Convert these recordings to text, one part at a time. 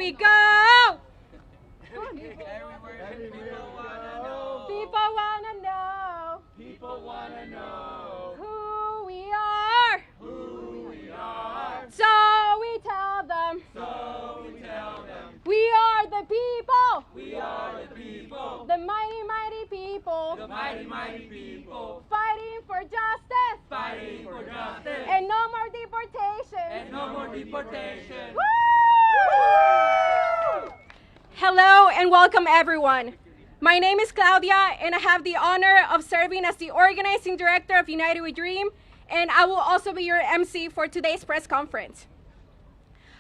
we go. Everywhere people wanna know. People wanna know People wanna know who we are. who we are. So we tell them So we tell them we are the people, we are the people, the mighty, mighty people, the mighty, mighty people, fighting for justice fighting for justice and no more deportation. and no more deportation. Woo! Hello and welcome everyone. My name is Claudia and I have the honor of serving as the organizing director of United We Dream, and I will also be your MC for today's press conference.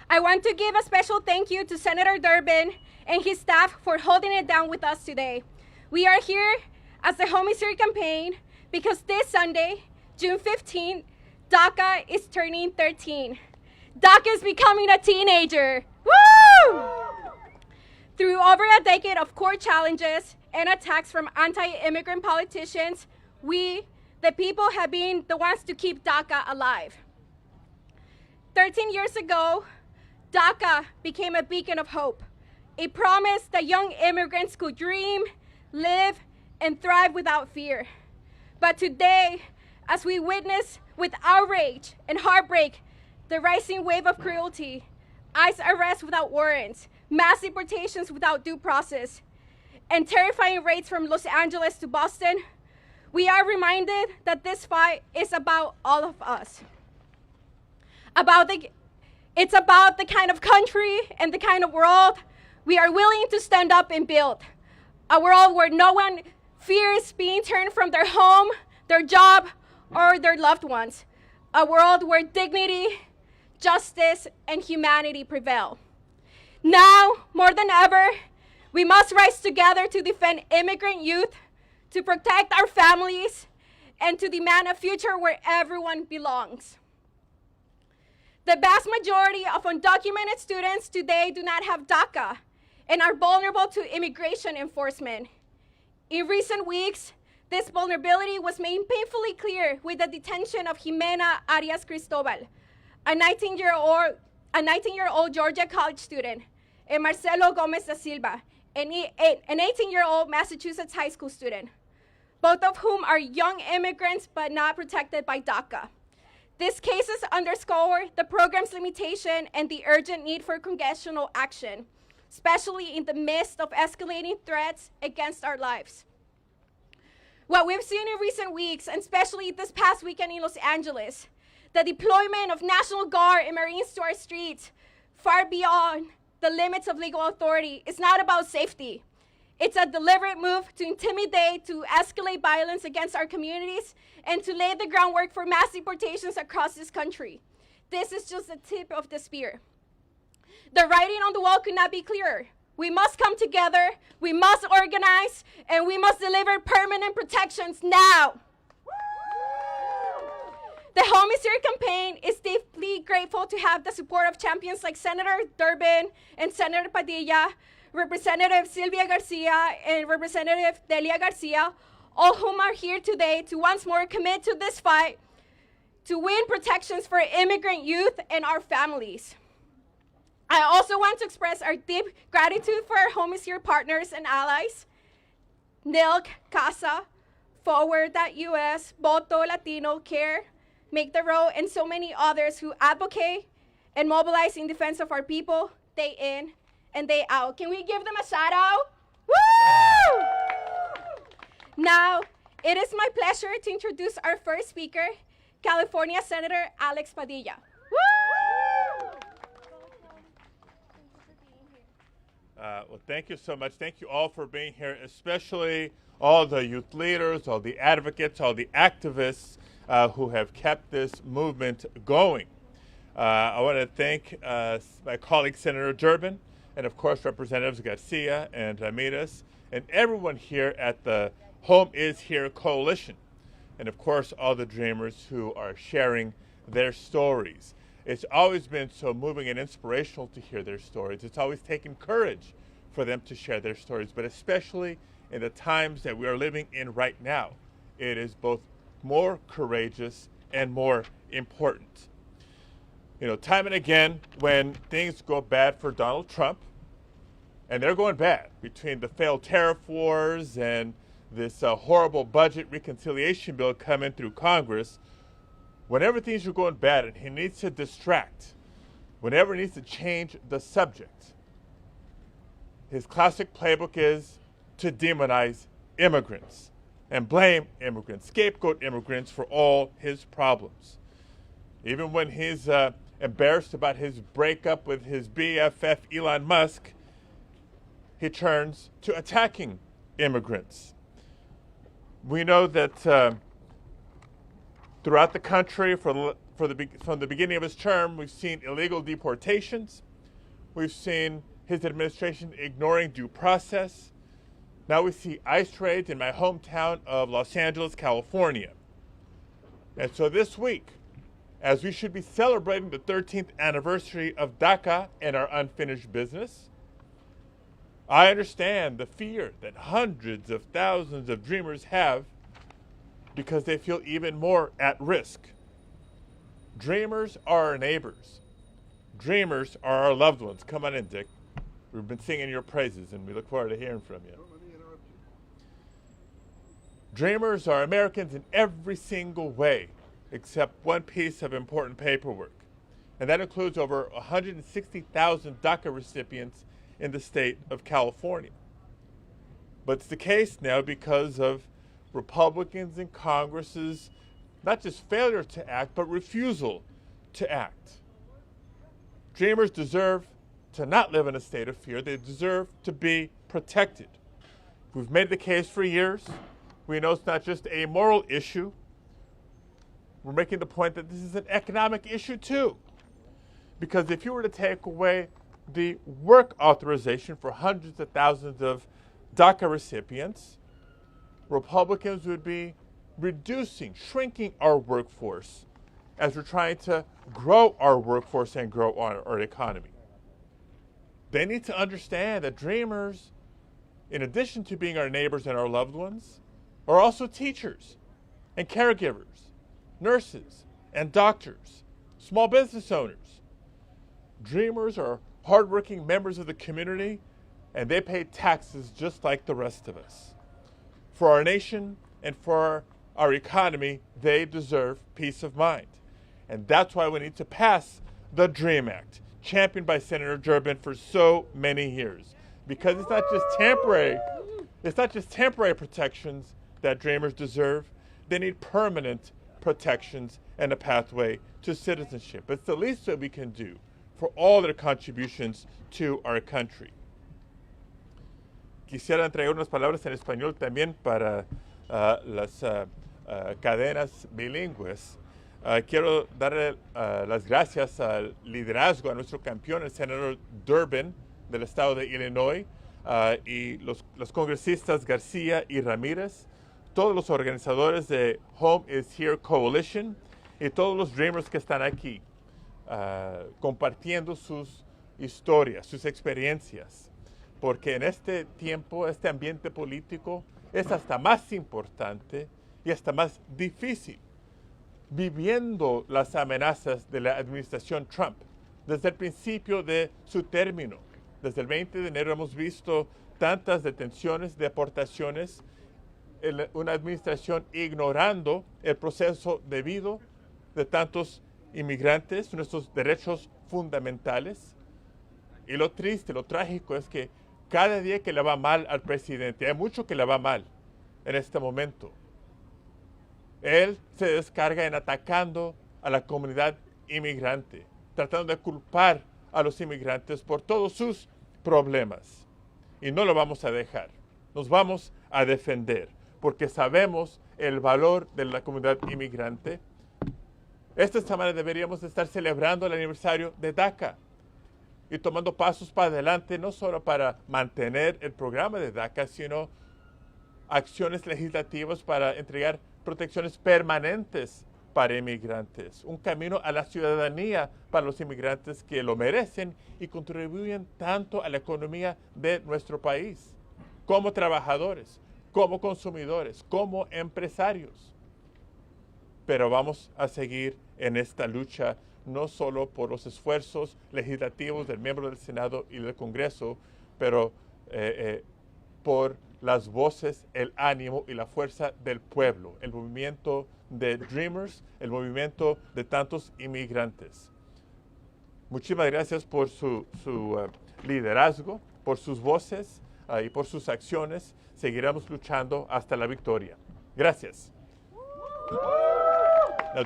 I want to give a special thank you to Senator Durbin and his staff for holding it down with us today. We are here as the Home is Here campaign because this Sunday, June 15th, DACA is turning 13. DACA is becoming a teenager. Woo! Through over a decade of court challenges and attacks from anti-immigrant politicians, we, the people, have been the ones to keep DACA alive. 13 years ago, DACA became a beacon of hope, a promise that young immigrants could dream, live, and thrive without fear. But today, as we witness with outrage and heartbreak the rising wave of cruelty, ICE arrests without warrants, mass deportations without due process, and terrifying raids from Los Angeles to Boston, we are reminded that this fight is about all of us. It's about the kind of country and the kind of world we are willing to stand up and build. A world where no one fears being turned from their home, their job, or their loved ones. A world where dignity, justice, and humanity prevail. Now, more than ever, we must rise together to defend immigrant youth, to protect our families, and to demand a future where everyone belongs. The vast majority of undocumented students today do not have DACA and are vulnerable to immigration enforcement. In recent weeks, this vulnerability was made painfully clear with the detention of Jimena Arias Cristobal, a 19-year-old Georgia college student, and Marcelo Gomez da Silva, an 18-year-old Massachusetts high school student, both of whom are young immigrants but not protected by DACA. These cases underscore the program's limitation and the urgent need for congressional action, especially in the midst of escalating threats against our lives. What we've seen in recent weeks, and especially this past weekend in Los Angeles, the deployment of National Guard and Marines to our streets, far beyond the limits of legal authority, is not about safety. It's a deliberate move to intimidate, to escalate violence against our communities, and to lay the groundwork for mass deportations across this country. This is just the tip of the spear. The writing on the wall could not be clearer. We must come together, we must organize, and we must deliver permanent protections now. The Home is Here campaign is deeply grateful to have the support of champions like Senator Durbin and Senator Padilla, Representative Sylvia Garcia and Representative Delia Garcia, all whom are here today to once more commit to this fight to win protections for immigrant youth and our families. I also want to express our deep gratitude for our Home is Here partners and allies, NILC, CASA, Forward.us, Voto Latino, CARE, Make the Road, and so many others who advocate and mobilize in defense of our people day in and day out. Can we give them a shout out? Woo! Now, it is my pleasure to introduce our first speaker, California Senator Alex Padilla. Woo! Well, thank you so much. Thank you all for being here, especially all the youth leaders, all the advocates, all the activists who have kept this movement going. I want to thank my colleague, Senator Durbin, and of course, Representatives Garcia and Ramirez, and everyone here at the Home is Here Coalition, and of course, all the dreamers who are sharing their stories. It's always been so moving and inspirational to hear their stories. It's always taken courage for them to share their stories, but especially in the times that we are living in right now, it is both more courageous and more important. You know, time and again, when things go bad for Donald Trump, And they're going bad between the failed tariff wars and this horrible budget reconciliation bill coming through Congress. Whenever things are going bad and he needs to distract, whenever he needs to change the subject, his classic playbook is to demonize immigrants and blame immigrants, scapegoat immigrants for all his problems. Even when he's embarrassed about his breakup with his BFF Elon Musk, he turns to attacking immigrants. We know that throughout the country, from the beginning of his term, we've seen illegal deportations. We've seen his administration ignoring due process. Now we see ICE raids in my hometown of Los Angeles, California. And so this week, as we should be celebrating the 13th anniversary of DACA and our unfinished business, I understand the fear that hundreds of thousands of dreamers have because they feel even more at risk. Dreamers are our neighbors. Dreamers are our loved ones. Come on in, Dick. We've been singing your praises, and we look forward to hearing from you. Dreamers are Americans in every single way, except one piece of important paperwork, and that includes over 160,000 DACA recipients in the state of California. But it's the case now because of Republicans in Congress's not just failure to act, but refusal to act. Dreamers deserve to not live in a state of fear. They deserve to be protected. We've made the case for years. We know it's not just a moral issue. We're making the point that this is an economic issue too. Because if you were to take away the work authorization for hundreds of thousands of DACA recipients, Republicans would be shrinking our workforce as we're trying to grow our workforce and grow our economy. They need to understand that dreamers, in addition to being our neighbors and our loved ones, are also teachers and caregivers, nurses and doctors, small business owners. Dreamers are hardworking members of the community, and they pay taxes just like the rest of us. For our nation and for our economy, they deserve peace of mind. And that's why we need to pass the DREAM Act, championed by Senator Durbin for so many years. Because it's not just temporary protections that dreamers deserve. They need permanent protections and a pathway to citizenship. It's the least that we can do for all their contributions to our country. Quisiera entregar unas palabras en español también para las cadenas bilingües. Quiero darle las gracias al liderazgo, a nuestro campeón, el senador Durbin, del estado de Illinois, y los congresistas García y Ramírez, todos los organizadores de Home is Here Coalition y todos los Dreamers que están aquí, compartiendo sus historias, sus experiencias. Porque en este tiempo, este ambiente político es hasta más importante y hasta más difícil, viviendo las amenazas de la administración Trump. Desde el principio de su término, desde el 20 de enero hemos visto tantas detenciones, deportaciones, una administración ignorando el proceso debido de tantos inmigrantes, nuestros derechos fundamentales. Y lo triste, lo trágico es que cada día que le va mal al presidente, hay mucho que le va mal en este momento, él se descarga en atacando a la comunidad inmigrante, tratando de culpar a los inmigrantes por todos sus problemas. Y no lo vamos a dejar. Nos vamos a defender, porque sabemos el valor de la comunidad inmigrante. Esta semana deberíamos estar celebrando el aniversario de DACA y tomando pasos para adelante, no solo para mantener el programa de DACA, sino acciones legislativas para entregar protecciones permanentes para inmigrantes, un camino a la ciudadanía para los inmigrantes que lo merecen y contribuyen tanto a la economía de nuestro país, como trabajadores, como consumidores, como empresarios. Pero vamos a seguir en esta lucha, no solo por los esfuerzos legislativos del miembro del Senado y del Congreso, pero por las voces, el ánimo y la fuerza del pueblo, el movimiento de Dreamers, el movimiento de tantos inmigrantes. Muchísimas gracias por su liderazgo, por sus voces y por sus acciones. Seguiremos luchando hasta la victoria. Gracias. Now,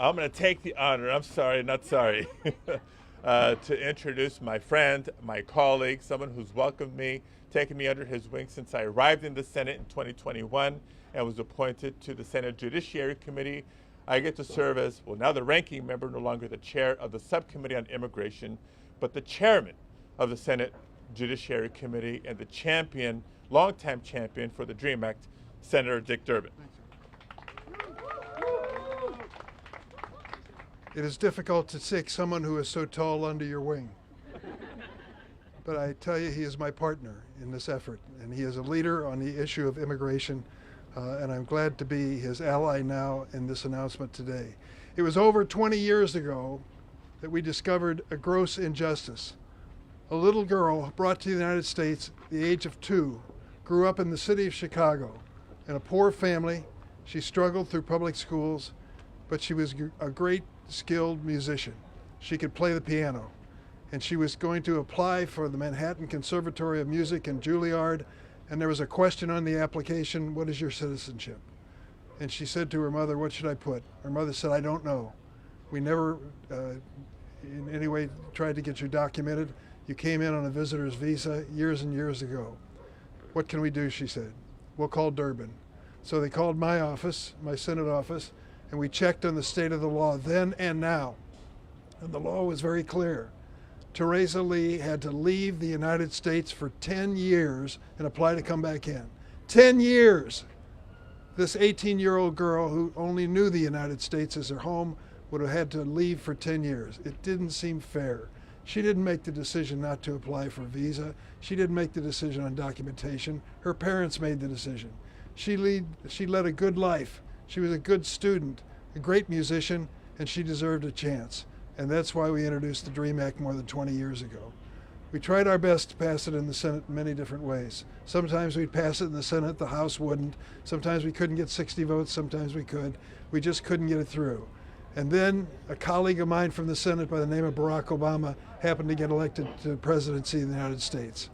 I'm going to take the honor, I'm sorry, not sorry, to introduce my friend, my colleague, someone who's welcomed me, taken me under his wing since I arrived in the Senate in 2021 and was appointed to the Senate Judiciary Committee. I get to serve as, well, now the ranking member, no longer the chair of the Subcommittee on Immigration, but the chairman of the Senate Judiciary Committee and the champion, longtime champion for the DREAM Act, Senator Dick Durbin. It is difficult to take someone who is so tall under your wing. But I tell you, he is my partner in this effort, and he is a leader on the issue of immigration, and I'm glad to be his ally now in this announcement today. It was over 20 years ago that we discovered a gross injustice. A little girl brought to the United States at the age of 2 grew up in the city of Chicago in a poor family. She struggled through public schools, but she was a great skilled musician. She could play the piano, and she was going to apply for the Manhattan Conservatory of Music in Juilliard, and there was a question on the application, what is your citizenship? And she said to her mother, what should I put? Her mother said, I don't know. We never in any way tried to get you documented. You came in on a visitor's visa years and years ago. What can we do, she said. We'll call Durbin. So they called my office, my Senate office, and we checked on the state of the law then and now. And the law was very clear. Teresa Lee had to leave the United States for 10 years and apply to come back in. 10 years! This 18-year-old girl who only knew the United States as her home would have had to leave for 10 years. It didn't seem fair. She didn't make the decision not to apply for a visa. She didn't make the decision on documentation. Her parents made the decision. She led a good life. She was a good student, a great musician, and she deserved a chance. And that's why we introduced the DREAM Act more than 20 years ago. We tried our best to pass it in the Senate in many different ways. Sometimes we'd pass it in the Senate, the House wouldn't. Sometimes we couldn't get 60 votes, sometimes we could. We just couldn't get it through. And then a colleague of mine from the Senate by the name of Barack Obama happened to get elected to the presidency of the United States.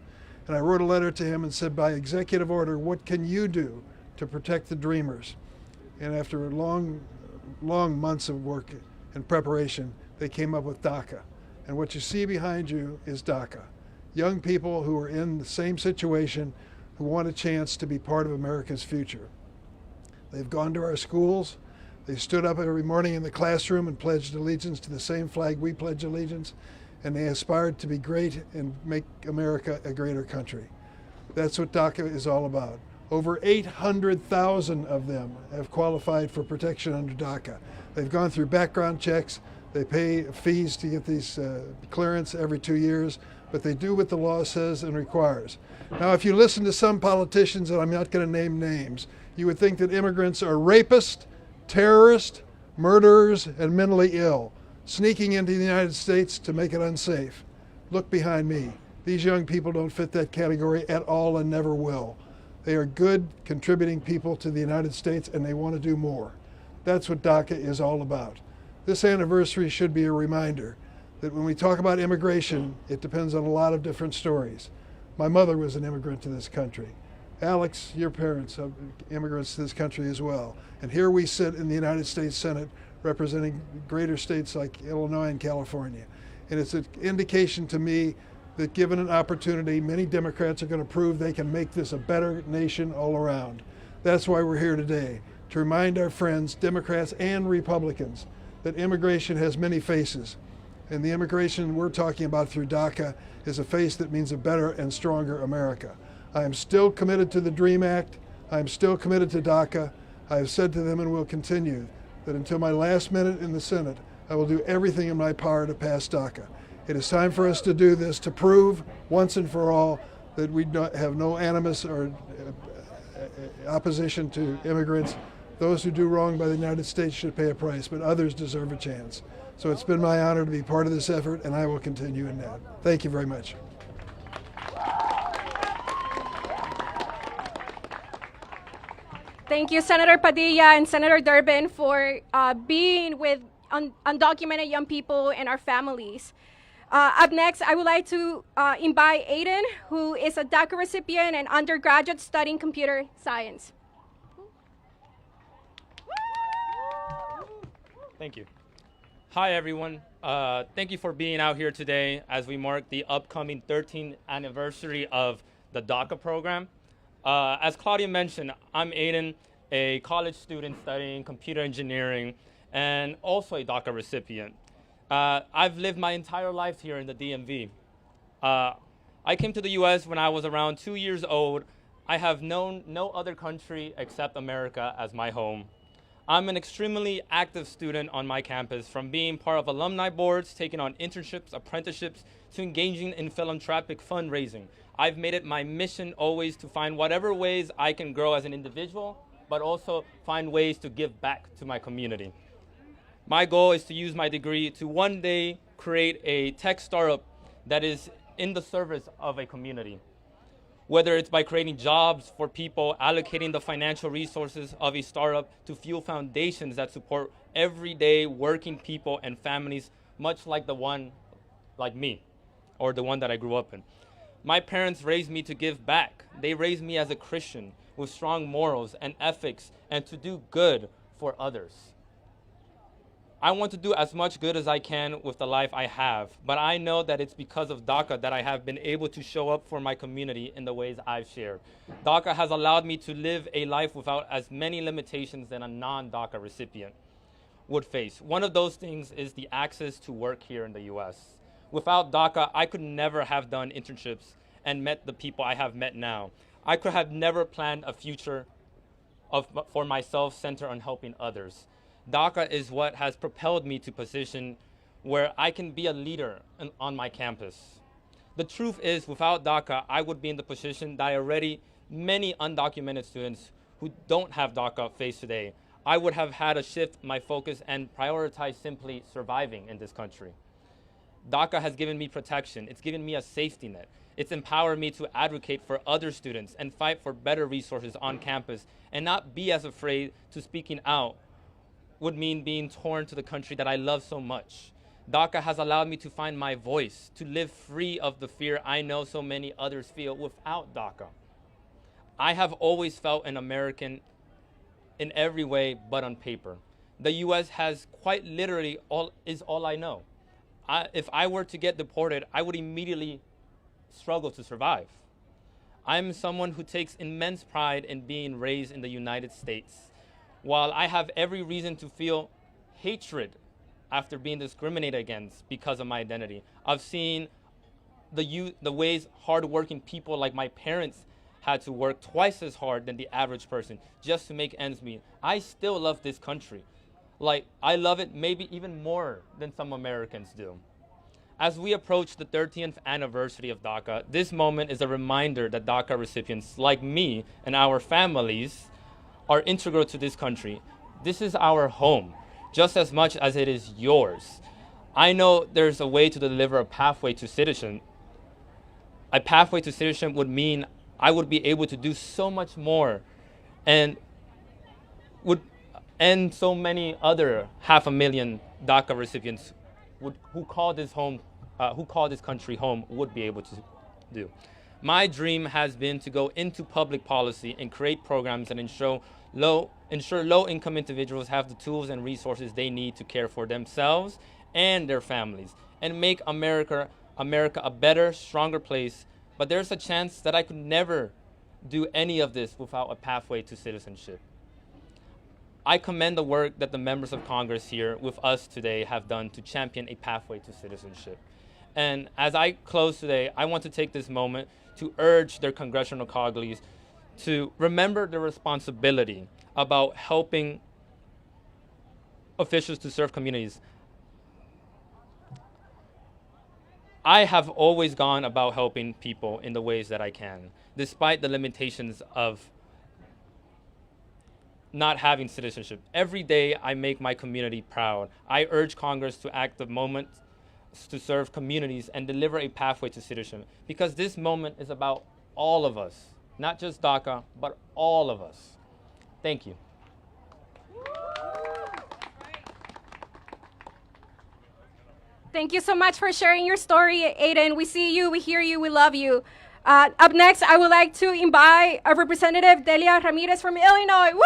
And I wrote a letter to him and said, by executive order, what can you do to protect the dreamers? And after long months of work and preparation, they came up with DACA. And what you see behind you is DACA. Young people who are in the same situation, who want a chance to be part of America's future. They've gone to our schools. They stood up every morning in the classroom and pledged allegiance to the same flag we pledge allegiance. And they aspired to be great and make America a greater country. That's what DACA is all about. Over 800,000 of them have qualified for protection under DACA. They've gone through background checks. They pay fees to get these clearance every 2 years, but they do what the law says and requires. Now, if you listen to some politicians, and I'm not going to name names, you would think that immigrants are rapists, terrorists, murderers, and mentally ill, sneaking into the United States to make it unsafe. Look behind me. These young people don't fit that category at all and never will. They are good, contributing people to the United States, and they want to do more. That's what DACA is all about. This anniversary should be a reminder that when we talk about immigration, it depends on a lot of different stories. My mother was an immigrant to this country. Alex, your parents are immigrants to this country as well. And here we sit in the United States Senate representing greater states like Illinois and California. And it's an indication to me that given an opportunity, many Democrats are going to prove they can make this a better nation all around. That's why we're here today, to remind our friends, Democrats and Republicans, that immigration has many faces. And the immigration we're talking about through DACA is a face that means a better and stronger America. I am still committed to the DREAM Act. I am still committed to DACA. I have said to them and will continue that until my last minute in the Senate, I will do everything in my power to pass DACA. It is time for us to do this to prove once and for all that we have no animus or opposition to immigrants. Those who do wrong by the United States should pay a price, but others deserve a chance. So it's been my honor to be part of this effort, and I will continue in that. Thank you very much. Thank you, Senator Padilla and Senator Durbin, for being with undocumented young people and our families. Up next, I would like to invite Aiden, who is a DACA recipient and undergraduate studying computer science. Thank you. Hi, everyone. Thank you for being out here today as we mark the upcoming 13th anniversary of the DACA program. As Claudia mentioned, I'm Aiden, a college student studying computer engineering and also a DACA recipient. I've lived my entire life here in the DMV. I came to the US when I was around 2 years old. I have known no other country except America as my home. I'm an extremely active student on my campus, from being part of alumni boards, taking on internships, apprenticeships, to engaging in philanthropic fundraising. I've made it my mission always to find whatever ways I can grow as an individual, but also find ways to give back to my community. My goal is to use my degree to one day create a tech startup that is in the service of a community. Whether it's by creating jobs for people, allocating the financial resources of a startup to fuel foundations that support everyday working people and families, much like the one like me, or the one that I grew up in. My parents raised me to give back. They raised me as a Christian with strong morals and ethics and to do good for others. I want to do as much good as I can with the life I have, but I know that it's because of DACA that I have been able to show up for my community in the ways I've shared. DACA has allowed me to live a life without as many limitations than a non-DACA recipient would face. One of those things is the access to work here in the US. Without DACA, I could never have done internships and met the people I have met now. I could have never planned a future for myself centered on helping others. DACA is what has propelled me to a position where I can be a leader on my campus. The truth is, without DACA, I would be in the position that already many undocumented students who don't have DACA face today. I would have had to shift my focus and prioritize simply surviving in this country. DACA has given me protection. It's given me a safety net. It's empowered me to advocate for other students and fight for better resources on campus and not be as afraid to speaking out would mean being torn to the country that I love so much. DACA has allowed me to find my voice, to live free of the fear I know so many others feel without DACA. I have always felt an American in every way but on paper. The US has quite literally all I know. If I were to get deported, I would immediately struggle to survive. I'm someone who takes immense pride in being raised in the United States. While I have every reason to feel hatred after being discriminated against because of my identity, I've seen the ways hardworking people like my parents had to work twice as hard than the average person just to make ends meet. I still love this country. Like, I love it maybe even more than some Americans do. As we approach the 13th anniversary of DACA, this moment is a reminder that DACA recipients like me and our families are integral to this country. This is our home, just as much as it is yours. I know there's a way to deliver a pathway to citizenship. A pathway to citizenship would mean I would be able to do so much more and would end so many other 500,000 DACA recipients who call this country home would be able to do. My dream has been to go into public policy and create programs that ensure low-income individuals have the tools and resources they need to care for themselves and their families and make America a better, stronger place. But there's a chance that I could never do any of this without a pathway to citizenship. I commend the work that the members of Congress here with us today have done to champion a pathway to citizenship. And as I close today, I want to take this moment to urge their congressional colleagues to remember their responsibility about helping officials to serve communities. I have always gone about helping people in the ways that I can, despite the limitations of not having citizenship. Every day I make my community proud. I urge Congress to act the moment to serve communities and deliver a pathway to citizenship, because this moment is about all of us, not just DACA, but all of us. Thank you. Thank you so much for sharing your story, Aiden. We see you, we hear you, we love you. Up next, I would like to invite our representative, Delia Ramirez from Illinois. Woo!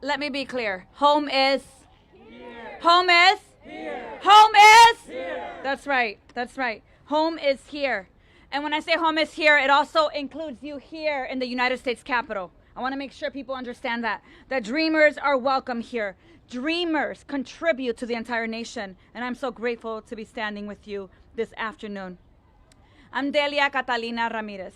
Let me be clear. Home is? Here. Home is? Here. Home is? Here. That's right. That's right. Home is here. And when I say home is here, it also includes you here in the United States Capitol. I want to make sure people understand that dreamers are welcome here. Dreamers contribute to the entire nation, and I'm so grateful to be standing with you this afternoon. I'm Delia Catalina Ramirez.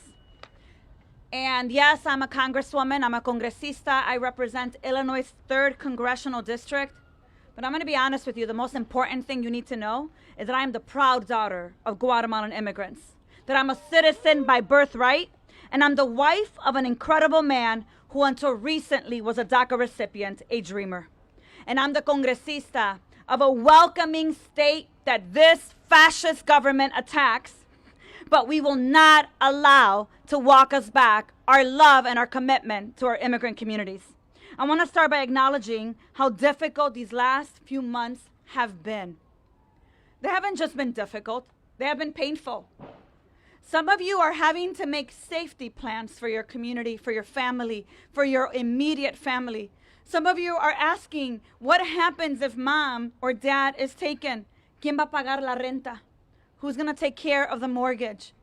And yes, I'm a congresswoman, I'm a congresista. I represent Illinois' 3rd Congressional District. But I'm going to be honest with you, the most important thing you need to know is that I am the proud daughter of Guatemalan immigrants, that I'm a citizen by birthright, and I'm the wife of an incredible man who until recently was a DACA recipient, a dreamer. And I'm the congresista of a welcoming state that this fascist government attacks, but we will not allow to walk us back our love and our commitment to our immigrant communities. I want to start by acknowledging how difficult these last few months have been. They haven't just been difficult, they have been painful. Some of you are having to make safety plans for your community, for your family, for your immediate family. Some of you are asking, what happens if mom or dad is taken? ¿Quién va a pagar la renta? Who's going to take care of the mortgage?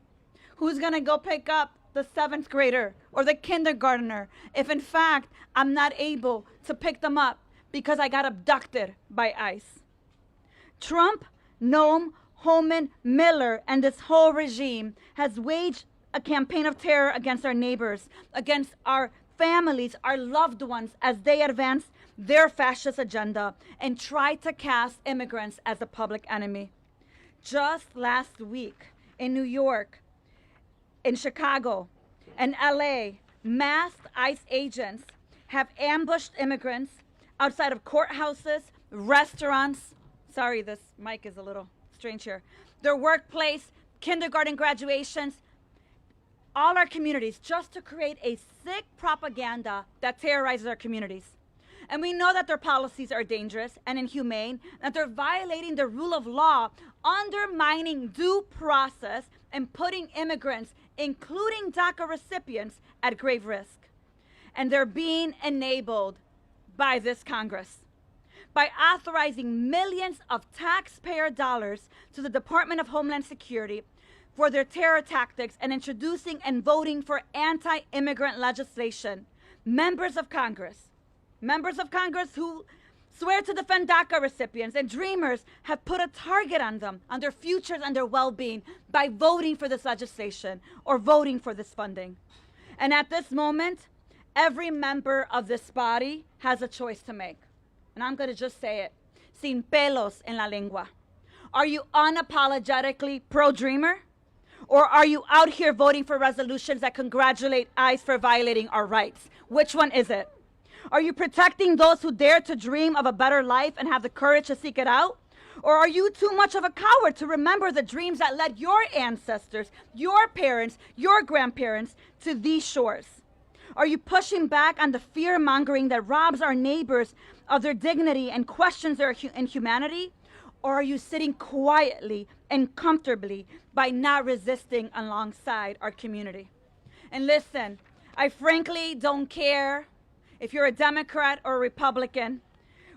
Who's going to go pick up the 7th grader or the kindergartner if in fact I'm not able to pick them up because I got abducted by ICE? Trump, Noam, Holman, Miller, and this whole regime has waged a campaign of terror against our neighbors, against our families, our loved ones, as they advance their fascist agenda and try to cast immigrants as a public enemy. Just last week in New York, in Chicago, and LA, masked ICE agents have ambushed immigrants outside of courthouses, restaurants. Sorry, this mic is a little strange here. Their workplace, kindergarten graduations, all our communities, just to create a sick propaganda that terrorizes our communities. And we know that their policies are dangerous and inhumane, that they're violating the rule of law, undermining due process, and putting immigrants, including DACA recipients, at grave risk. And they're being enabled by this Congress by authorizing millions of taxpayer dollars to the Department of Homeland Security for their terror tactics and introducing and voting for anti-immigrant legislation. Members of Congress who swear to defend DACA recipients and dreamers have put a target on them, on their futures and their well-being by voting for this legislation or voting for this funding. And at this moment, every member of this body has a choice to make. And I'm going to just say it, sin pelos en la lengua. Are you unapologetically pro-dreamer? Or are you out here voting for resolutions that congratulate ICE for violating our rights? Which one is it? Are you protecting those who dare to dream of a better life and have the courage to seek it out? Or are you too much of a coward to remember the dreams that led your ancestors, your parents, your grandparents to these shores? Are you pushing back on the fear-mongering that robs our neighbors of their dignity and questions their inhumanity? Or are you sitting quietly and comfortably by not resisting alongside our community? And listen, I frankly don't care if you're a Democrat or a Republican.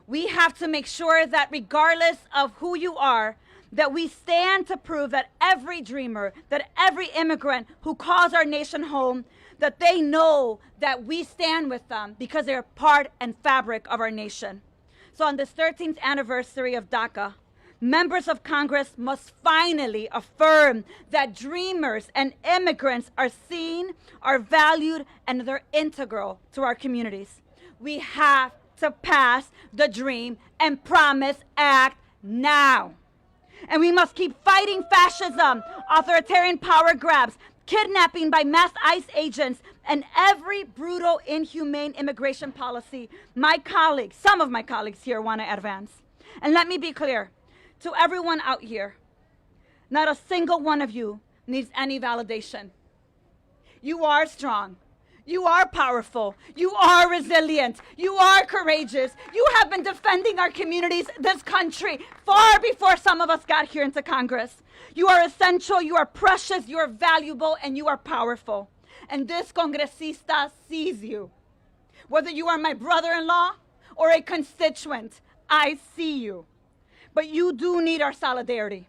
We have to make sure that regardless of who you are, that we stand to prove that every dreamer, that every immigrant who calls our nation home, that they know that we stand with them because they're part and fabric of our nation. So on this 13th anniversary of DACA, members of Congress must finally affirm that dreamers and immigrants are seen, are valued, and they're integral to our communities. We have to pass the Dream and Promise Act now. And we must keep fighting fascism, authoritarian power grabs, kidnapping by mass ICE agents, and every brutal, inhumane immigration policy my colleagues, some of my colleagues here, want to advance. And let me be clear, to everyone out here, not a single one of you needs any validation. You are strong. You are powerful. You are resilient. You are courageous. You have been defending our communities, this country, far before some of us got here into Congress. You are essential. You are precious. You are valuable. And you are powerful. And this congresista sees you. Whether you are my brother-in-law or a constituent, I see you. But you do need our solidarity.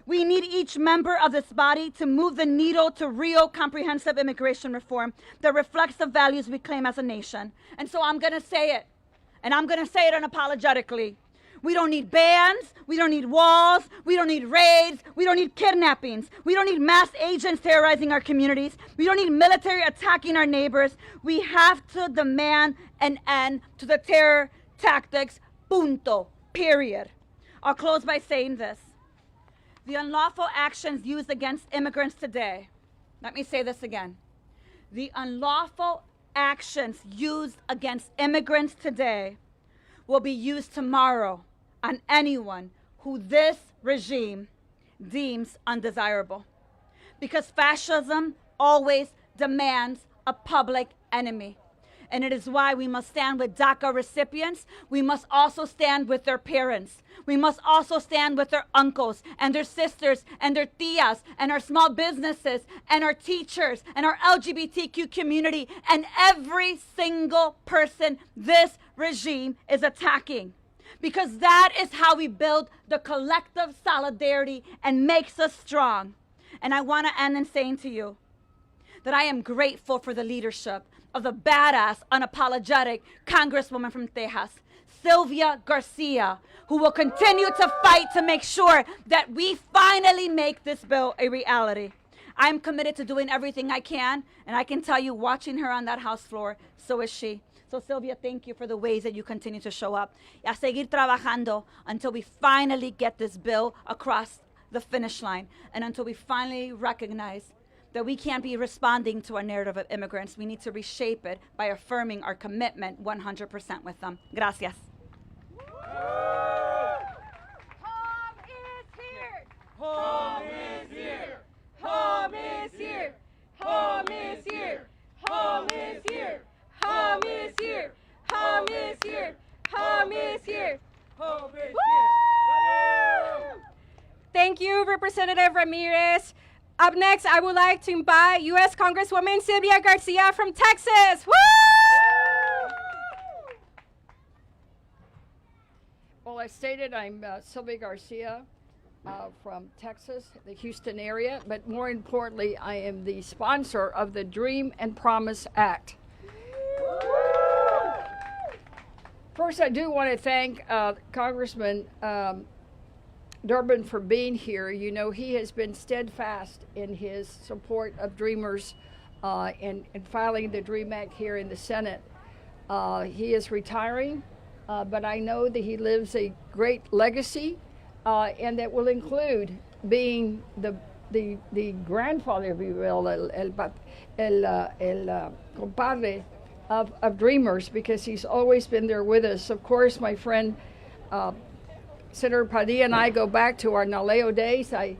We need each member of this body to move the needle to real comprehensive immigration reform that reflects the values we claim as a nation. And so I'm going to say it, and I'm going to say it unapologetically. We don't need bans, we don't need walls, we don't need raids, we don't need kidnappings, we don't need mass agents terrorizing our communities, we don't need military attacking our neighbors. We have to demand an end to the terror tactics, punto, period. I'll close by saying this. The unlawful actions used against immigrants today, let me say this again. The unlawful actions used against immigrants today will be used tomorrow on anyone who this regime deems undesirable. Because fascism always demands a public enemy. And it is why we must stand with DACA recipients. We must also stand with their parents. We must also stand with their uncles and their sisters and their tias and our small businesses and our teachers and our LGBTQ community and every single person this regime is attacking. Because that is how we build the collective solidarity and makes us strong. And I want to end in saying to you that I am grateful for the leadership of the badass, unapologetic Congresswoman from Texas, Sylvia Garcia, who will continue to fight to make sure that we finally make this bill a reality. I'm committed to doing everything I can, and I can tell you, watching her on that House floor, so is she. So Sylvia, thank you for the ways that you continue to show up. Y a seguir trabajando until we finally get this bill across the finish line, and until we finally recognize that we can't be responding to a narrative of immigrants. We need to reshape it by affirming our commitment 100% with them. Gracias. Home is here. Home is here. Home is here. Home is here. Home is here. Home is here. Home is here. Home is here. Home is here. Thank you, Representative Ramirez. Up next, I would like to invite U.S. Congresswoman Sylvia Garcia from Texas. Woo! Well, as stated, I'm Sylvia Garcia from Texas, the Houston area, but more importantly, I am the sponsor of the Dream and Promise Act. First, I do want to thank Congressman Durbin for being here. You know, he has been steadfast in his support of Dreamers and filing the DREAM Act here in the Senate. He is retiring, but I know that he lives a great legacy, and that will include being the grandfather, if you will, el compadre of Dreamers, because he's always been there with us. Of course, my friend Senator Padilla and I go back to our Naleo days. I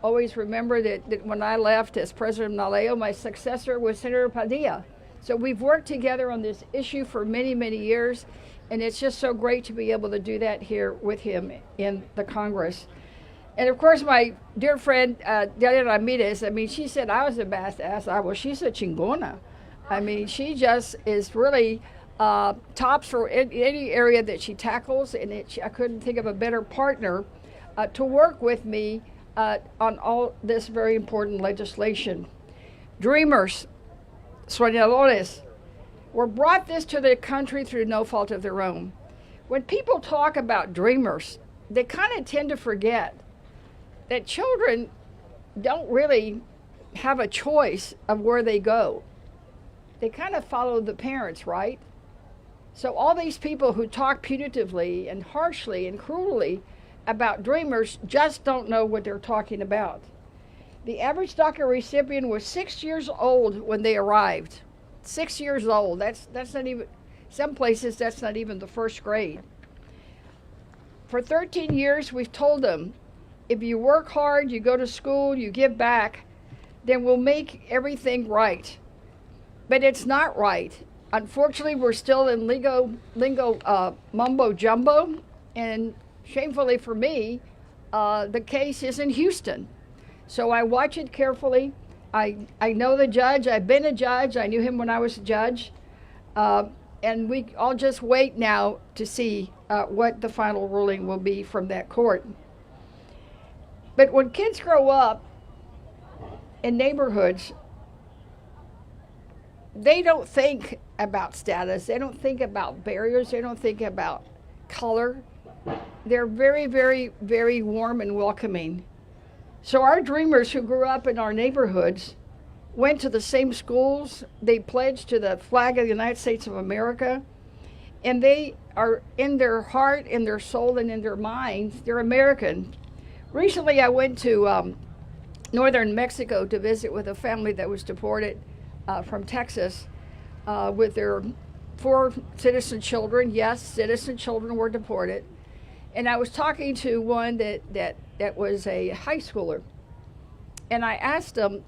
always remember that when I left as president of Naleo, my successor was Senator Padilla. So we've worked together on this issue for many, many years, and it's just so great to be able to do that here with him in the Congress. And of course, my dear friend, Delia Ramirez, I mean, she said I was a badass. Well, she's a chingona. I mean, she just is really tops for any area that she tackles, and I couldn't think of a better partner to work with me on all this very important legislation. Dreamers, soñadores, were brought this to the country through no fault of their own. When people talk about dreamers, they kind of tend to forget that children don't really have a choice of where they go. They kind of follow the parents, right? So all these people who talk punitively and harshly and cruelly about dreamers just don't know what they're talking about. The average DACA recipient was 6 years old when they arrived. 6 years old. That's not even, some places that's not even the first grade. For 13 years, we've told them, if you work hard, you go to school, you give back, then we'll make everything right. But it's not right. Unfortunately, we're still in lingo mumbo jumbo, and shamefully for me, the case is in Houston. So I watch it carefully. I know the judge. I've been a judge. I knew him when I was a judge. And we all just wait now to see what the final ruling will be from that court. But when kids grow up in neighborhoods, they don't think about status. They don't think about barriers. They don't think about color. They're very, very, very warm and welcoming. So our dreamers who grew up in our neighborhoods went to the same schools. They pledged to the flag of the United States of America. And they are, in their heart, in their soul, and in their minds, they're American. Recently, I went to northern Mexico to visit with a family that was deported from Texas with their 4 citizen children. Yes, citizen children were deported. And I was talking to one that was a high schooler. And I asked him,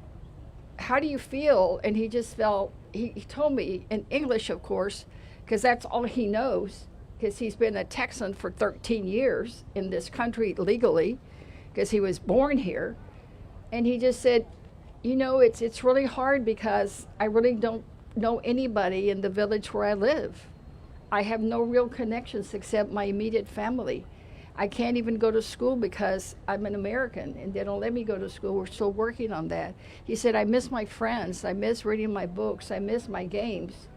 how do you feel? And he just felt, he told me in English, of course, because that's all he knows, because he's been a Texan for 13 years in this country legally, because he was born here. And he just said, you know, it's really hard because I really don't know anybody in the village where I live. I have no real connections except my immediate family. I can't even go to school because I'm an American and they don't let me go to school. We're still working on that. He said, I miss my friends. I miss reading my books. I miss my games.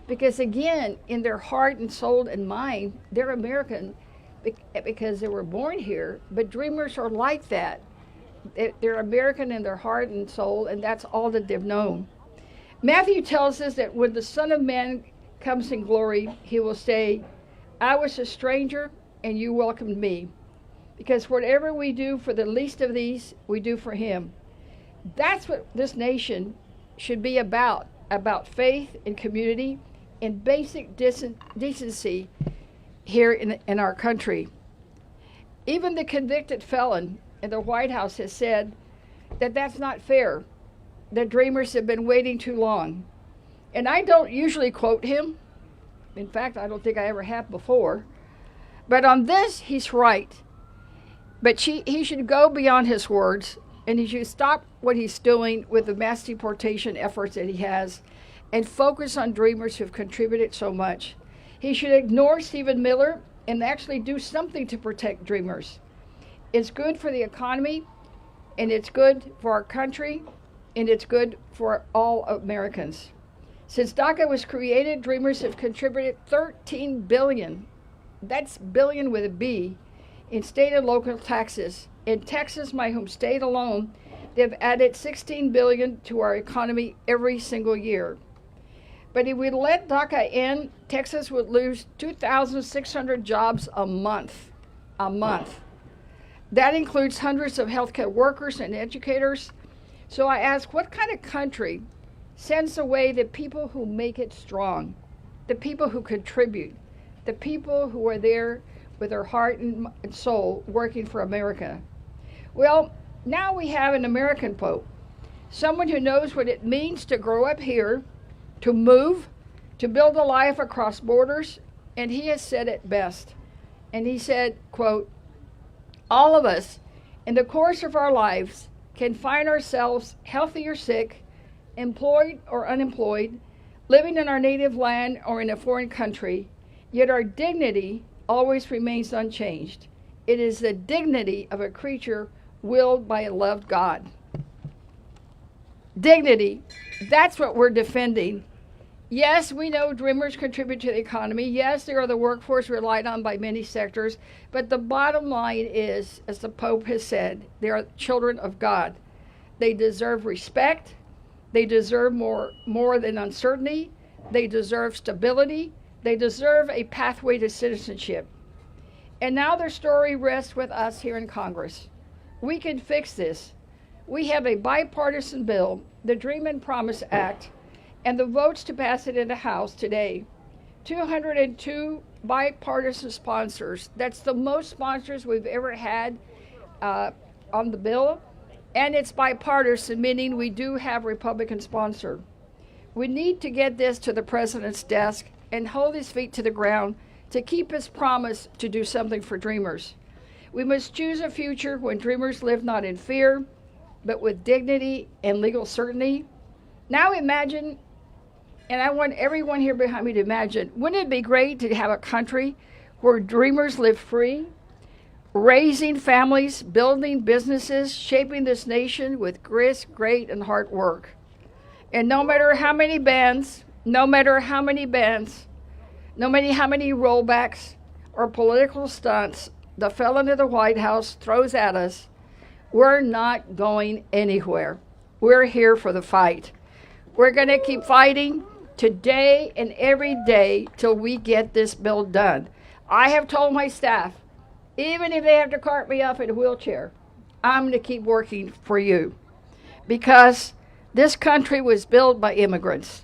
Because again, in their heart and soul and mind, they're American because they were born here. But dreamers are like that. They're American in their heart and soul, and that's all that they've known. Matthew tells us that when the Son of Man comes in glory, he will say, I was a stranger and you welcomed me. Because whatever we do for the least of these, we do for him. That's what this nation should be about faith and community and basic decency here in our country. Even the convicted felon in the White House has said that that's not fair, that dreamers have been waiting too long. And I don't usually quote him. In fact, I don't think I ever have before. But on this, he's right. But he should go beyond his words, and he should stop what he's doing with the mass deportation efforts that he has and focus on dreamers who've contributed so much. He should ignore Stephen Miller and actually do something to protect dreamers. It's good for the economy, and it's good for our country, and it's good for all Americans. Since DACA was created, dreamers have contributed $13 billion. That's billion with a B, in state and local taxes. In Texas, my home state alone, they've added $16 billion to our economy every single year. But if we let DACA in, Texas would lose 2,600 jobs a month. That includes hundreds of healthcare workers and educators. So I ask, what kind of country sends away the people who make it strong, the people who contribute, the people who are there with their heart and soul working for America? Well, now we have an American Pope, someone who knows what it means to grow up here, to move, to build a life across borders, and he has said it best. And he said, quote, all of us in the course of our lives can find ourselves healthy or sick, employed or unemployed, living in our native land or in a foreign country, yet our dignity always remains unchanged. It is the dignity of a creature willed by a loved God. Dignity, that's what we're defending. Yes, we know dreamers contribute to the economy. Yes, they are the workforce relied on by many sectors. But the bottom line is, as the Pope has said, they are children of God. They deserve respect. They deserve more than uncertainty. They deserve stability. They deserve a pathway to citizenship. And now their story rests with us here in Congress. We can fix this. We have a bipartisan bill, the Dream and Promise Act, and the votes to pass it in the House today. 202 bipartisan sponsors. That's the most sponsors we've ever had on the bill. and it's bipartisan, meaning we do have Republican sponsor. We need to get this to the president's desk and hold his feet to the ground to keep his promise to do something for dreamers. We must choose a future when dreamers live not in fear, but with dignity and legal certainty. Now imagine, and I want everyone here behind me to imagine, wouldn't it be great to have a country where dreamers live free, raising families, building businesses, shaping this nation with grit, and hard work. And no matter how many bans, no matter how many rollbacks or political stunts the felon of the White House throws at us, we're not going anywhere. We're here for the fight. We're going to keep fighting today and every day till we get this bill done. I have told my staff, even if they have to cart me off in a wheelchair, I'm going to keep working for you. Because this country was built by immigrants.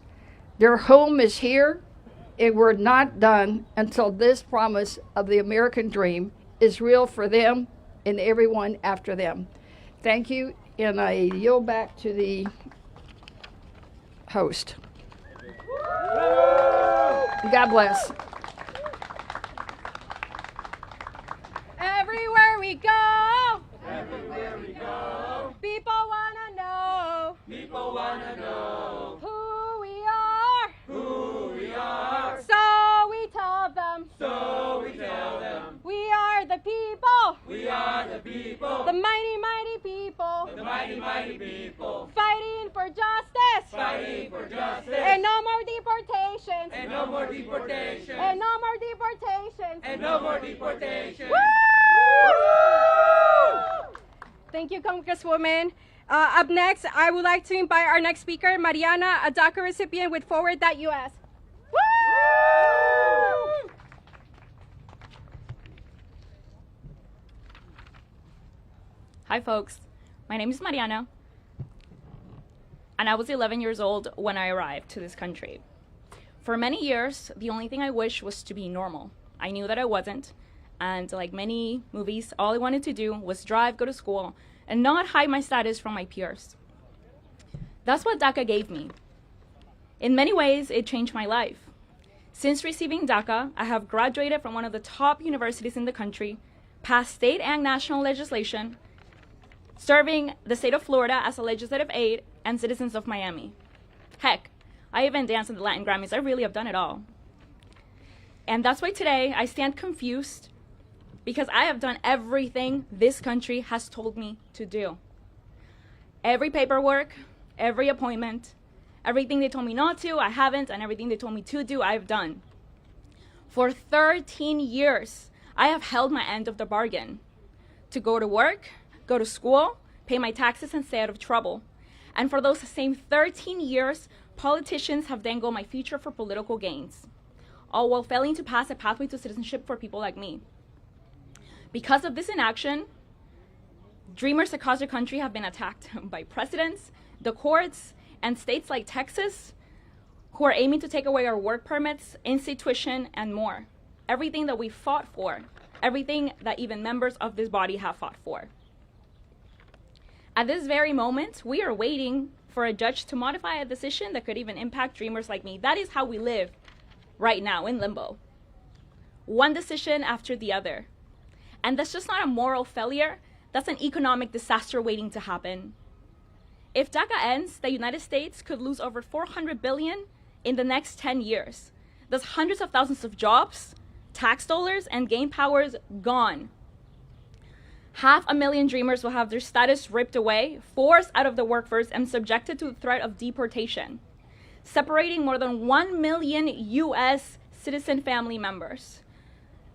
Their home is here, and we're not done until this promise of the American dream is real for them and everyone after them. Thank you, and I yield back to the host. God bless. Everywhere we go, people wanna know who we are. So we tell them, we are the people, the mighty, mighty people, fighting for justice, and no more deportations, and no more deportations. Woo! Thank you, Congresswoman. Up next, I would like to invite our next speaker, Mariana, a DACA recipient with Forward.us. Woo! Hi folks, my name is Mariana, and I was 11 years old when I arrived to this country. For many years, the only thing I wished was to be normal. I knew that I wasn't, and like many movies, all I wanted to do was drive, go to school, and not hide my status from my peers. That's what DACA gave me. In many ways, it changed my life. Since receiving DACA, I have graduated from one of the top universities in the country, passed state and national legislation, serving the state of Florida as a legislative aide, and citizens of Miami. Heck, I even danced in the Latin Grammys. I really have done it all. And that's why today I stand confused because I have done everything this country has told me to do. Every paperwork, every appointment, everything they told me not to, I haven't, and everything they told me to do, I've done. For 13 years, I have held my end of the bargain to go to work, go to school, pay my taxes, and stay out of trouble. And for those same 13 years, politicians have dangled my future for political gains, all while failing to pass a pathway to citizenship for people like me. Because of this inaction, dreamers across the country have been attacked by presidents, the courts, and states like Texas, who are aiming to take away our work permits, in-state tuition, and more. Everything that we fought for, everything that even members of this body have fought for. At this very moment, we are waiting for a judge to modify a decision that could even impact dreamers like me. That is how we live right now in limbo. One decision after the other. And that's just not a moral failure, that's an economic disaster waiting to happen. If DACA ends, the United States could lose over $400 billion in the next 10 years. That's hundreds of thousands of jobs, tax dollars, and gain powers gone. 500,000 dreamers will have their status ripped away, forced out of the workforce, and subjected to the threat of deportation, separating more than 1 million U.S. citizen family members.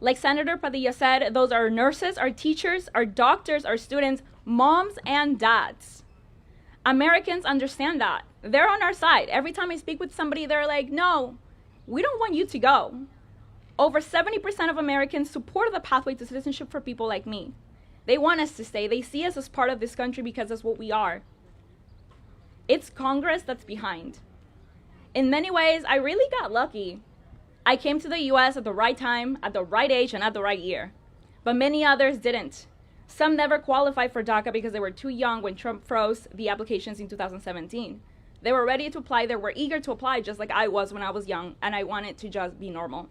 Like Senator Padilla said, those are nurses, our teachers, our doctors, our students, moms and dads. Americans understand that. They're on our side. Every time I speak with somebody, they're like, no, we don't want you to go. Over 70% of Americans support the pathway to citizenship for people like me. They want us to stay. They see us as part of this country because that's what we are. It's Congress that's behind. In many ways, I really got lucky. I came to the US at the right time, at the right age, and at the right year. But many others didn't. Some never qualified for DACA because they were too young when Trump froze the applications in 2017. They were ready to apply, they were eager to apply, just like I was when I was young, and I wanted to just be normal.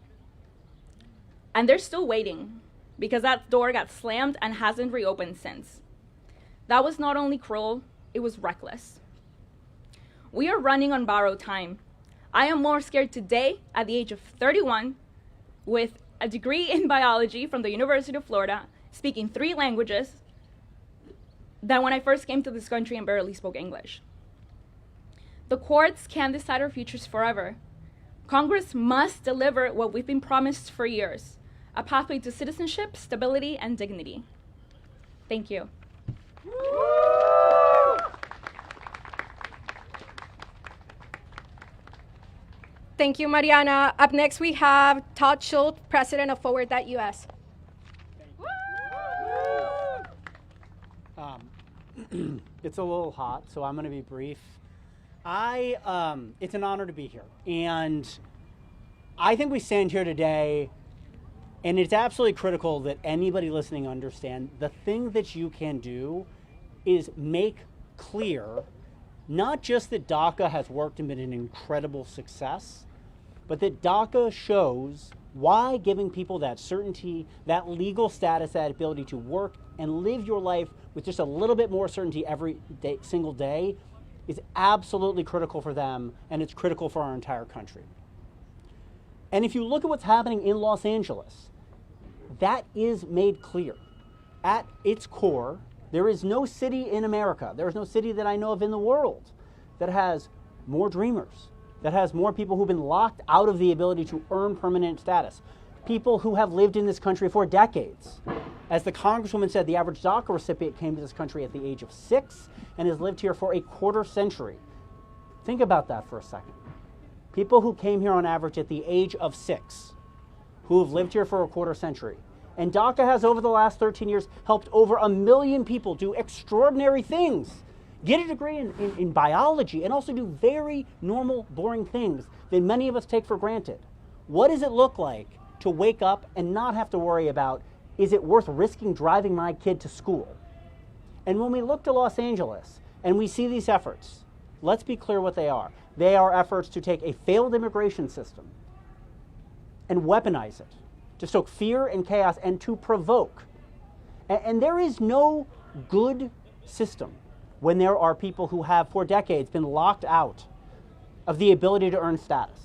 And they're still waiting because that door got slammed and hasn't reopened since. That was not only cruel, it was reckless. We are running on borrowed time. I am more scared today at the age of 31 with a degree in biology from the University of Florida, speaking 3 languages, than when I first came to this country and barely spoke English. The courts can't decide our futures forever. Congress must deliver what we've been promised for years, a pathway to citizenship, stability, and dignity. Thank you. Thank you, Mariana. Up next, we have Todd Schultz, president of Forward.us. It's a little hot, so I'm going to be brief. It's an honor to be here. And I think we stand here today, and it's absolutely critical that anybody listening understand the thing that you can do is make clear not just that DACA has worked and been an incredible success, but that DACA shows why giving people that certainty, that legal status, that ability to work and live your life with just a little bit more certainty every day, single day, is absolutely critical for them, and it's critical for our entire country. And if you look at what's happening in Los Angeles, that is made clear. At its core, there is no city in America, there is no city that I know of in the world that has more dreamers, that has more people who've been locked out of the ability to earn permanent status, people who have lived in this country for decades. As the Congresswoman said, the average DACA recipient came to this country at the age of 6 and has lived here for a quarter century. Think about that for a second. People who came here on average at the age of 6, who have lived here for a quarter century. And DACA has, over the last 13 years, helped over 1 million people do extraordinary things. Get a degree in biology and also do very normal, boring things that many of us take for granted. What does it look like to wake up and not have to worry about, is it worth risking driving my kid to school? And when we look to Los Angeles and we see these efforts, let's be clear what they are. They are efforts to take a failed immigration system and weaponize it, to stoke fear and chaos and to provoke. And there is no good system when there are people who have for decades been locked out of the ability to earn status.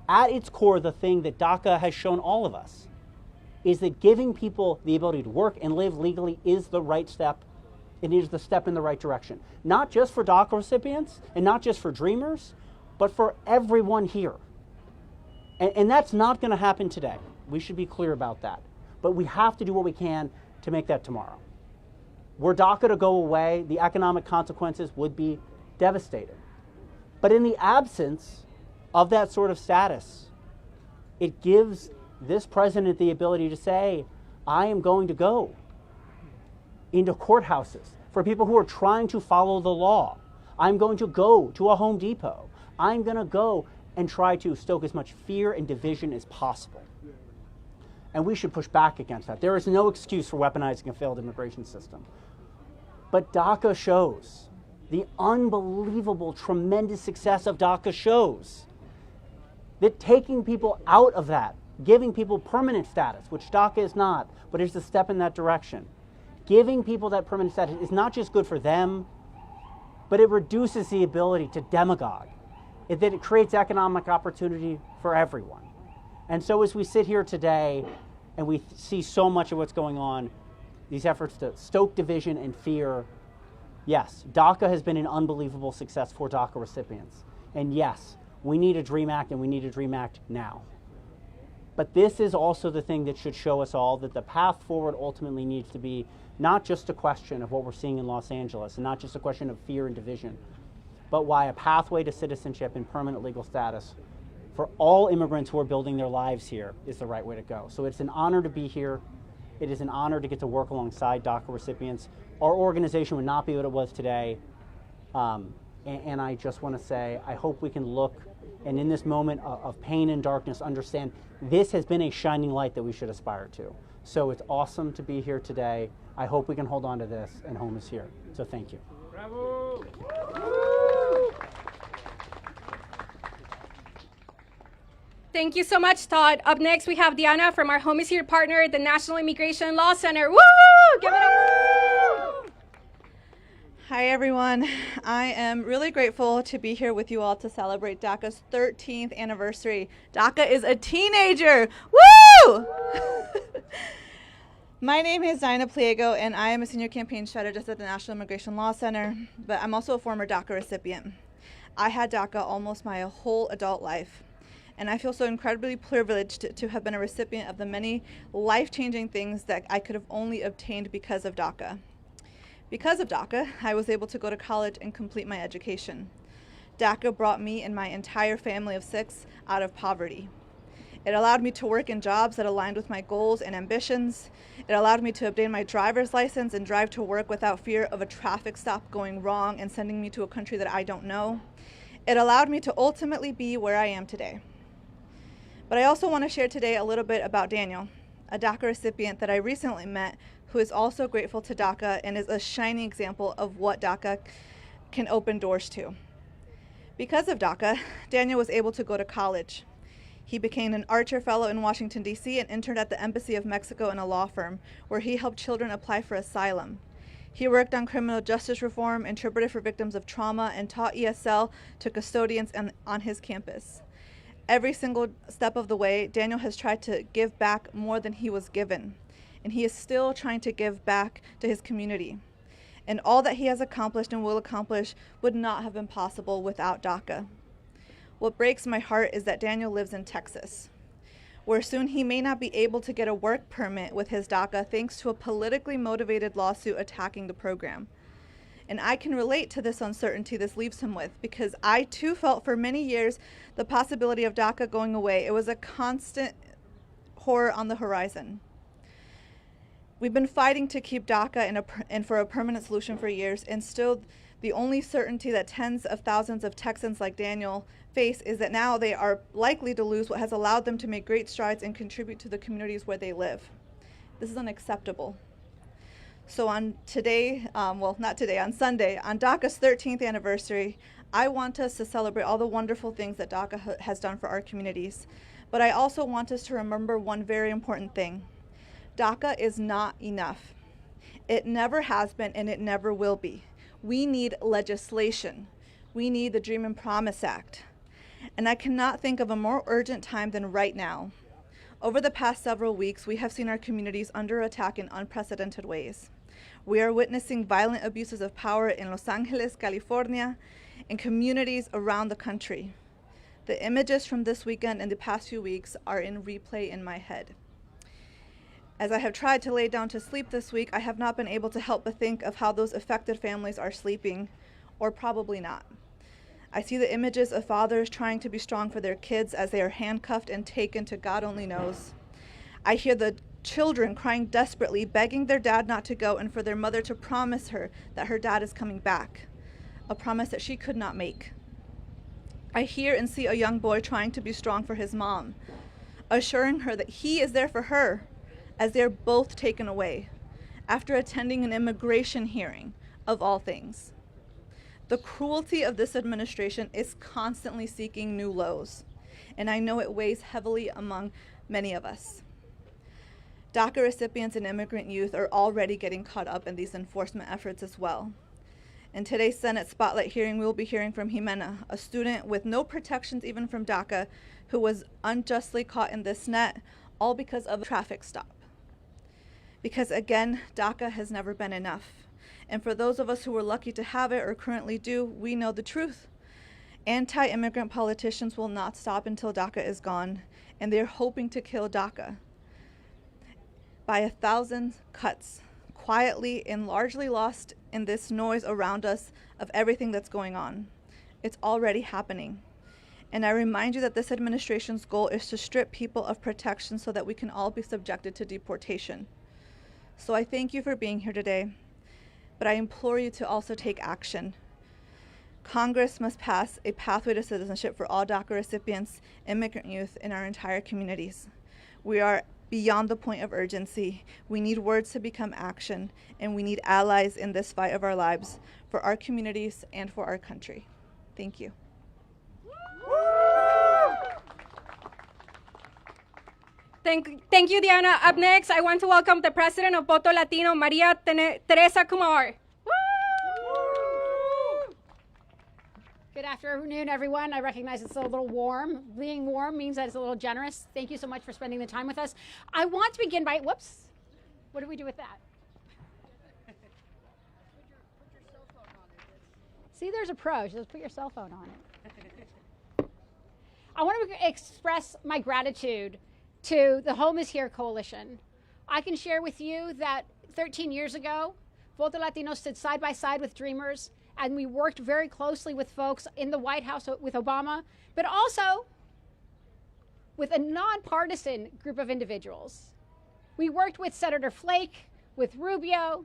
At its core, the thing that DACA has shown all of us is that giving people the ability to work and live legally is the right step. It is the step in the right direction. Not just for DACA recipients and not just for dreamers, but for everyone here. And that's not going to happen today. We should be clear about that. But we have to do what we can to make that tomorrow. Were DACA to go away, the economic consequences would be devastating. But in the absence of that sort of status, it gives this president the ability to say, I am going to go into courthouses for people who are trying to follow the law. I'm going to go to a Home Depot. I'm going to go and try to stoke as much fear and division as possible. And we should push back against that. There is no excuse for weaponizing a failed immigration system. But DACA shows, the unbelievable, tremendous success of DACA shows that taking people out of that, giving people permanent status, which DACA is not, but is a step in that direction. Giving people that permanent status is not just good for them, but it reduces the ability to demagogue. That it creates economic opportunity for everyone. And so as we sit here today and we see so much of what's going on, these efforts to stoke division and fear, yes, DACA has been an unbelievable success for DACA recipients. And yes, we need a DREAM Act, and we need a DREAM Act now. But this is also the thing that should show us all that the path forward ultimately needs to be not just a question of what we're seeing in Los Angeles, and not just a question of fear and division, but why a pathway to citizenship and permanent legal status for all immigrants who are building their lives here is the right way to go. So it's an honor to be here. It is an honor to get to work alongside DACA recipients. Our organization would not be what it was today. And I just want to say, I hope we can look and in this moment of pain and darkness, understand this has been a shining light that we should aspire to. So it's awesome to be here today. I hope we can hold on to this, and home is here. So thank you. Bravo! Thank you so much, Todd. Up next, we have Diana from our Home is Here partner, the National Immigration Law Center. Woo! Give it up! Hi, everyone. I am really grateful to be here with you all to celebrate DACA's 13th anniversary. DACA is a teenager. Woo! My name is Diana Pliego, and I am a senior campaign strategist at the National Immigration Law Center, but I'm also a former DACA recipient. I had DACA almost my whole adult life, and I feel so incredibly privileged to have been a recipient of the many life-changing things that I could have only obtained because of DACA. Because of DACA, I was able to go to college and complete my education. DACA brought me and my entire family of 6 out of poverty. It allowed me to work in jobs that aligned with my goals and ambitions. It allowed me to obtain my driver's license and drive to work without fear of a traffic stop going wrong and sending me to a country that I don't know. It allowed me to ultimately be where I am today. But I also want to share today a little bit about Daniel, a DACA recipient that I recently met who is also grateful to DACA and is a shining example of what DACA can open doors to. Because of DACA, Daniel was able to go to college. He became an Archer Fellow in Washington, D.C. and interned at the Embassy of Mexico in a law firm where he helped children apply for asylum. He worked on criminal justice reform, interpreted for victims of trauma, and taught ESL to custodians on his campus. Every single step of the way, Daniel has tried to give back more than he was given, and he is still trying to give back to his community. And all that he has accomplished and will accomplish would not have been possible without DACA. What breaks my heart is that Daniel lives in Texas, where soon he may not be able to get a work permit with his DACA thanks to a politically motivated lawsuit attacking the program. And I can relate to this uncertainty this leaves him with, because I too felt for many years the possibility of DACA going away. It was a constant horror on the horizon. We've been fighting to keep DACA and for a permanent solution for years, and still the only certainty that tens of thousands of Texans like Daniel face is that now they are likely to lose what has allowed them to make great strides and contribute to the communities where they live. This is unacceptable. So on today, on Sunday, on DACA's 13th anniversary, I want us to celebrate all the wonderful things that DACA has done for our communities. But I also want us to remember one very important thing. DACA is not enough. It never has been and it never will be. We need legislation. We need the Dream and Promise Act. And I cannot think of a more urgent time than right now. Over the past several weeks, we have seen our communities under attack in unprecedented ways. We are witnessing violent abuses of power in Los Angeles, California, and communities around the country. The images from this weekend and the past few weeks are in replay in my head. As I have tried to lay down to sleep this week, I have not been able to help but think of how those affected families are sleeping, or probably not. I see the images of fathers trying to be strong for their kids as they are handcuffed and taken to God only knows. I hear the children crying desperately, begging their dad not to go and for their mother to promise her that her dad is coming back, a promise that she could not make. I hear and see a young boy trying to be strong for his mom, assuring her that he is there for her as they are both taken away after attending an immigration hearing, of all things. The cruelty of this administration is constantly seeking new lows, and I know it weighs heavily among many of us. DACA recipients and immigrant youth are already getting caught up in these enforcement efforts as well. In today's Senate Spotlight hearing, we'll be hearing from Jimena, a student with no protections even from DACA, who was unjustly caught in this net, all because of a traffic stop. Because again, DACA has never been enough. And for those of us who were lucky to have it or currently do, we know the truth. Anti-immigrant politicians will not stop until DACA is gone, and they're hoping to kill DACA by 1,000 cuts, quietly and largely lost in this noise around us of everything that's going on. It's already happening. And I remind you that this administration's goal is to strip people of protection so that we can all be subjected to deportation. So I thank you for being here today, but I implore you to also take action. Congress must pass a pathway to citizenship for all DACA recipients, immigrant youth in our entire communities. We are beyond the point of urgency. We need words to become action, and we need allies in this fight of our lives for our communities and for our country. Thank you. Thank you, Diana. Up next, I want to welcome the president of Voto Latino, Maria Teresa Kumar. Good afternoon, everyone. I recognize it's a little warm. Being warm means that it's a little generous. Thank you so much for spending the time with us. I want to begin by, whoops, what do we do with that? See, there's a pro. Just put your cell phone on it. I want to express my gratitude to the Home is Here Coalition. I can share with you that 13 years ago, Voto Latino stood side by side with Dreamers, and we worked very closely with folks in the White House with Obama, but also with a nonpartisan group of individuals. We worked with Senator Flake, with Rubio.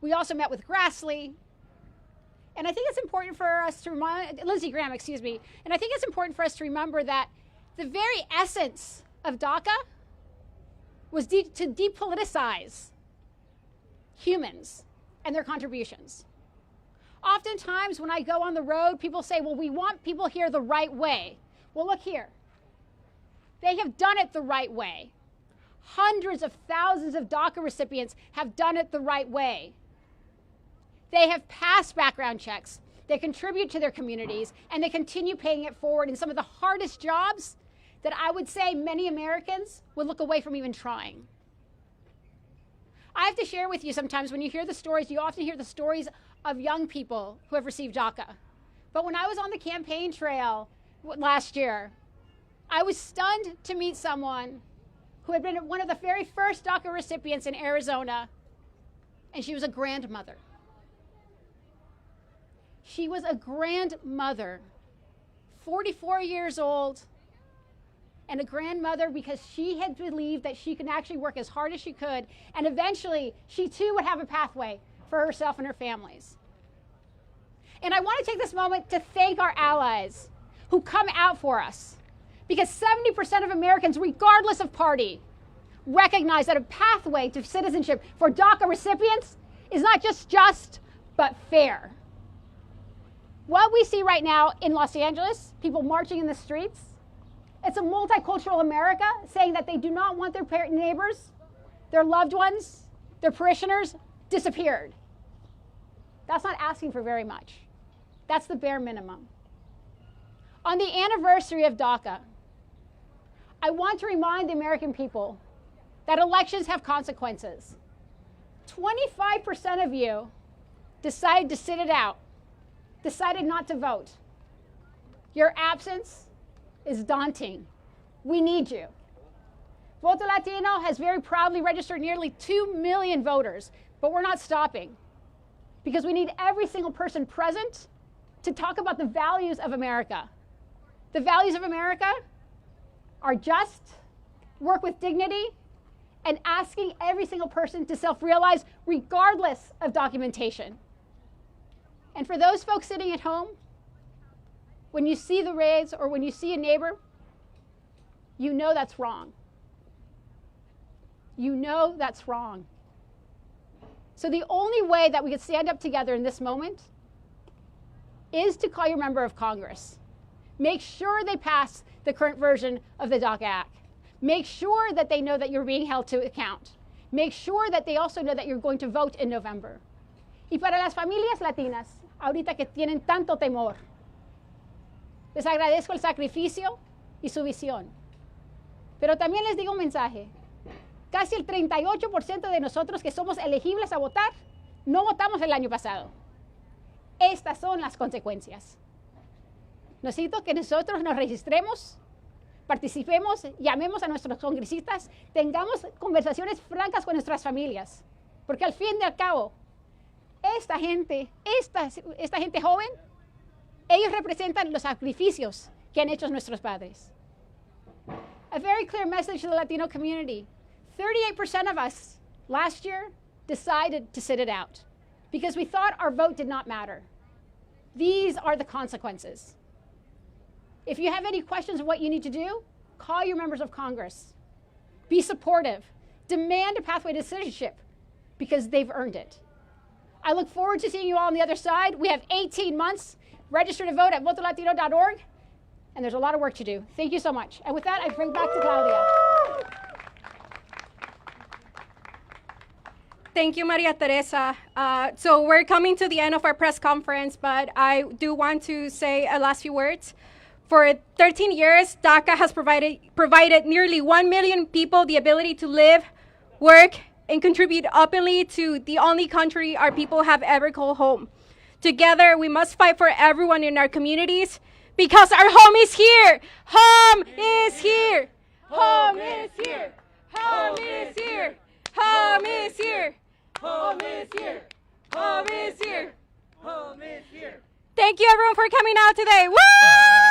We also met with Grassley. And I think it's important for us to remind, Lindsey Graham, excuse me, and I think it's important for us to remember that the very essence of DACA was to depoliticize humans and their contributions. Oftentimes when I go on the road, people say, well, we want people here the right way. Well, look here. They have done it the right way. Hundreds of thousands of DACA recipients have done it the right way. They have passed background checks. They contribute to their communities, and they continue paying it forward in some of the hardest jobs that I would say many Americans would look away from even trying. I have to share with you sometimes when you hear the stories, you often hear the stories of young people who have received DACA. But when I was on the campaign trail last year, I was stunned to meet someone who had been one of the very first DACA recipients in Arizona, and she was a grandmother. She was a grandmother, 44 years old, and a grandmother because she had believed that she could actually work as hard as she could, and eventually she too would have a pathway for herself and her families. And I want to take this moment to thank our allies who come out for us, because 70% of Americans, regardless of party, recognize that a pathway to citizenship for DACA recipients is not just, but fair. What we see right now in Los Angeles, people marching in the streets, it's a multicultural America saying that they do not want their neighbors, their loved ones, their parishioners disappeared. That's not asking for very much. That's the bare minimum. On the anniversary of DACA, I want to remind the American people that elections have consequences. 25% of you decided to sit it out, decided not to vote. Your absence is daunting. We need you. Voto Latino has very proudly registered nearly 2 million voters, but we're not stopping because we need every single person present to talk about the values of America. The values of America are just, work with dignity, and asking every single person to self-realize regardless of documentation. And for those folks sitting at home, when you see the raids or when you see a neighbor, you know that's wrong. You know that's wrong. So the only way that we can stand up together in this moment is to call your member of Congress. Make sure they pass the current version of the DACA Act. Make sure that they know that you're being held to account. Make sure that they also know that you're going to vote in November. Y para las familias latinas, ahorita que tienen tanto temor, les agradezco el sacrificio y su visión. Pero también les digo un mensaje. Casi el 38% de nosotros que somos elegibles a votar, no votamos el año pasado. Estas son las consecuencias. Necesito que nosotros nos registremos, participemos, llamemos a nuestros congresistas, tengamos conversaciones francas con nuestras familias. Porque al fin y al cabo, esta gente joven, ellos representan los sacrificios que han hecho nuestros padres. A very clear message to the Latino community. 38% of us last year decided to sit it out because we thought our vote did not matter. These are the consequences. If you have any questions of what you need to do, call your members of Congress. Be supportive. Demand a pathway to citizenship because they've earned it. I look forward to seeing you all on the other side. We have 18 months. Register to vote at votolatino.org, and there's a lot of work to do. Thank you so much. And with that, I bring back to Claudia. Thank you, Maria Teresa. So we're coming to the end of our press conference, but I do want to say a last few words. For 13 years, DACA has provided nearly 1 million people the ability to live, work, and contribute openly to the only country our people have ever called home. Together, we must fight for everyone in our communities because our home is here. Home is here. Home is here. Home is here. Home is here. Home is here. Home is here. Home is here. Thank you, everyone, for coming out today. Woo!